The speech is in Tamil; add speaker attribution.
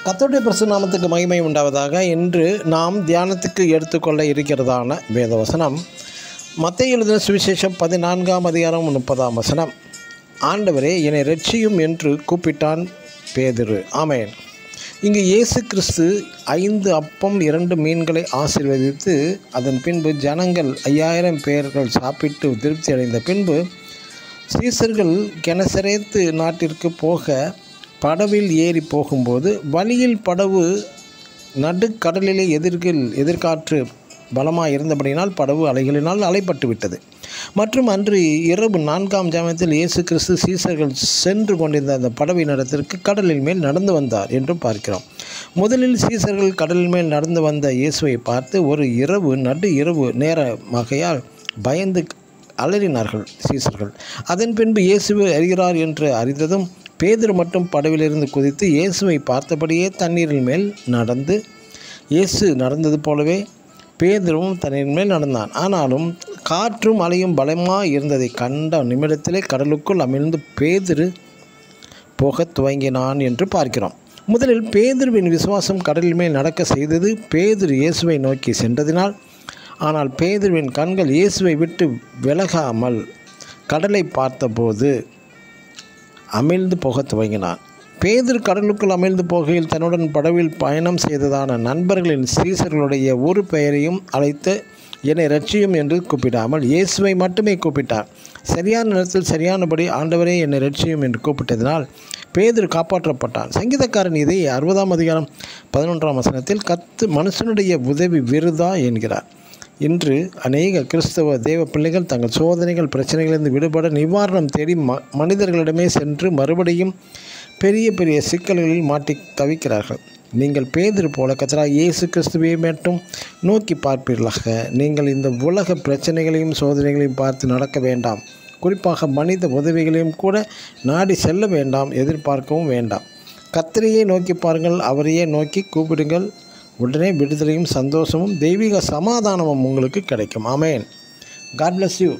Speaker 1: கர்த்தருடைய பரிசுத்த நாமத்துக்கு மகிமை உண்டாவதாக. இன்று நாம் தியானத்துக்கு எடுத்துக்கொள்ள இருக்கிறதான வேதவசனம் மத்தேயு எழுதின சுவிசேஷம் 14ஆம் அதிகாரம் 30ஆம் வசனம். ஆண்டவரே, என்னை இரட்சியும் என்று கூப்பிட்டான் பேதுரு. ஆமென். இங்கு இயேசு கிறிஸ்து 5 அப்பம் 2 மீன்களை ஆசீர்வதித்து அதன் பின்பு ஜனங்கள் 5000 பேர்கள் சாப்பிட்டு திருப்தி அடைந்த பின்பு சீசர்கள் கெனசரேத்து நாட்டிற்கு போக படவில் ஏறி போகும்போது வழியில் படவு நடுக்கடலிலே எதிர்காற்று பலமாக இருந்தபடினால் படவு அலைகளினால் அலைப்பட்டு விட்டது. மற்றும் அன்று இரவு 4ஆம் ஜாமத்தில் இயேசு கிறிஸ்து சீசர்கள் சென்று கொண்டிருந்த அந்த படவின் இடத்திற்கு கடலின் மேல் நடந்து வந்தார் என்று பார்க்கிறோம். முதலில் சீசர்கள் கடலின் மேல் நடந்து வந்த இயேசுவை பார்த்து நடு இரவு நேரமாகையால் பயந்து அலறினார்கள் சீசர்கள். அதன் பின்பு இயேசுவை அறிகிறார் என்று அறிந்ததும் பேதுரு மட்டும் படவிலிருந்து குதித்து இயேசுவை பார்த்தபடியே தண்ணீரின் மேல் நடந்து, இயேசு நடந்தது போலவே பேதுருவும் தண்ணீரின் மேல் நடந்தான். ஆனாலும் காற்றும் அலையும் பலமாக இருந்ததை கண்ட நிமிடத்திலே கடலுக்குள் அமிழ்ந்து பேதுரு போகத் துவங்கினான் என்று பார்க்கிறோம். முதலில் பேதுருவின் விசுவாசம் கடலின் மேல் நடக்க செய்தது பேதுரு இயேசுவை நோக்கி சென்றதினால். ஆனால் பேதுருவின் கண்கள் இயேசுவை விட்டு விலகாமல் கடலை பார்த்தபோது அமிழ்ந்து போக துவங்கினான். பேதுரு கடலுக்குள் அமிழ்ந்து போகையில் தன்னுடன் படவில் பயணம் செய்ததான நண்பர்களின் சீசர்களுடைய ஒரு பெயரையும் அழைத்து என்னை இரட்சியும் என்று கூப்பிடாமல் இயேசுவை மட்டுமே கூப்பிட்டார். சரியான நேரத்தில் சரியானபடி ஆண்டவரே என்னை இரட்சியும் என்று கூப்பிட்டதினால் பேதுரு காப்பாற்றப்பட்டான். சங்கீதக்காரன் இதை 60ஆம் அதிகாரம் 11ஆம் வசனத்தில் மனுஷனுடைய உதவி விருதா என்கிறார். இன்று அநேக கிறிஸ்தவ தேவ பிள்ளைகள் தங்கள் சோதனைகள் பிரச்சனைகளிலிருந்து விடுபட நிவாரணம் தேடி மனிதர்களிடமே சென்று மறுபடியும் பெரிய பெரிய சிக்கல்களில் மாட்டி தவிக்கிறார்கள். நீங்கள் பேதுரு போல கர்த்தராகிய இயேசு கிறிஸ்துவை மட்டும் நோக்கி பார்ப்பீர்களாக. நீங்கள் இந்த உலக பிரச்சனைகளையும் சோதனைகளையும் பார்த்து நடக்க வேண்டாம். குறிப்பாக மனித உதவிகளையும் கூட நாடி செல்ல வேண்டாம், எதிர்பார்க்கவும் வேண்டாம். கர்த்தரையே நோக்கி பாருங்கள், அவரையே நோக்கி கூப்பிடுங்கள். உடனே விடுதலையும் சந்தோஷமும் தெய்வீக சமாதானமும் உங்களுக்கு கிடைக்கும். ஆமென். God bless you.